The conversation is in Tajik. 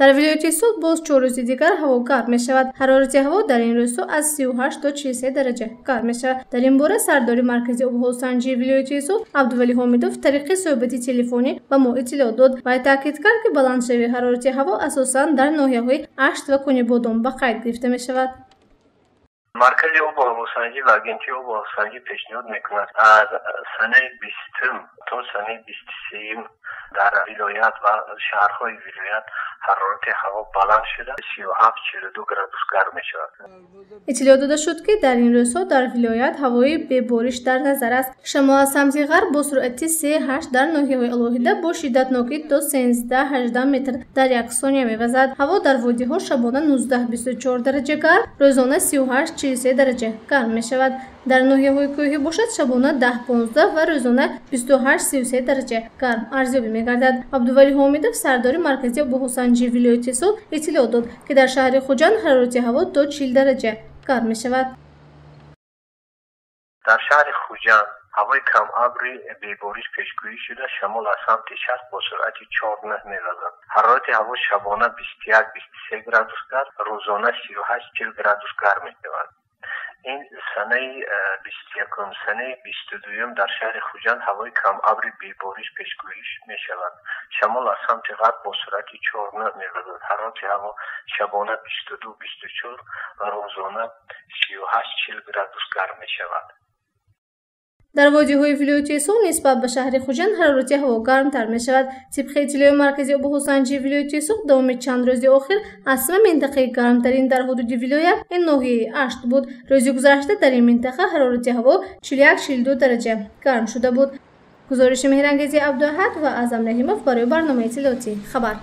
дар вилояти суд боз 4 рӯзи дигар ҳаво гарм мешавад. ҳарорати ҳаво дар ин рӯзҳо аз 38 то 43 дараҷа гарм мешавад. дар ин бора сардори маркази обҳовосанҷии вилояти суд Абдувалӣ Ҳомидов тариқи суҳбати телефонӣ ба мо иттилоъ дод. Вай таъкид кард, ки баландшавии ҳарорати ҳаво асосан дар ноҳияҳои Ашт ва Кӯнибодон ба қайд гирифта мешавад. مرکز آب‌وهواسنجی و агентии آب‌وهواسنجی پیشنهاد میکند از سنه 20 تا سنه 23 در ولایت و شهرهای ولایت حرارت هوا بلند شده 37-42 گرادوس گرم میشود. اطلاع داده شد که در این روزها در ولایت هوای ببارش در نظر است. شمال از سمت غرب با سرعت 38 در ناحیه‌های علاهیده با شدتناکی تا 13-18 متر در یک ثانیه می‌وزد. هوا در وادی‌ها شبانه 19-24 درجه گرم، روزانه 38-43 درجه گرم می‌شود. در ناحیه‌های کوهی باشد شبانه 10-15 و روزانه 28-33 درجه گرم ارزیابی می‌گردد. عبدالولی حامدov سردار مرکزی آب‌وهواسنجی ولایت سود اطلاع داد که در شهر خوجند حرارت هوا تا 40 درجه گرم می‌شود. در شهر خوجند هوای کم ابری بی‌بارش پیشگویی شده شمال از سمت شرق با سرعت 4 می‌وزد. حرارت هوا شبانه 21-23 گرادوس گرم، روزانه 38-40 گرادوس گرم می‌شود. این سنه 21 سنه 22 در شهر خوجند هوای کم ابری بی‌بارش پیشگویی می‌شود. شمال از سمت غرب با سرعت 4 می‌وزد. حرارت هوا شبانه 22-24 و روزانه 38-40 گرادوس گرم می‌شود. در وادی‌های ولایت سود نسبت به شهر خوجند حرارت هوا گرمتر می‌شود. طبق اطلاع مرکزی آب‌وهواسنجی ولایت سود دام چند روز اخیر از تمام منطقه گرمترین در حدود ولایت این ناحیه اشت بود. روز گذشته در این منطقه حرارت هوا 41-42 درجه گرم شده بود. گزارش مهرانگیز عبداحد و اعظم رحیمov برای برنامه اطلاعاتی خبر.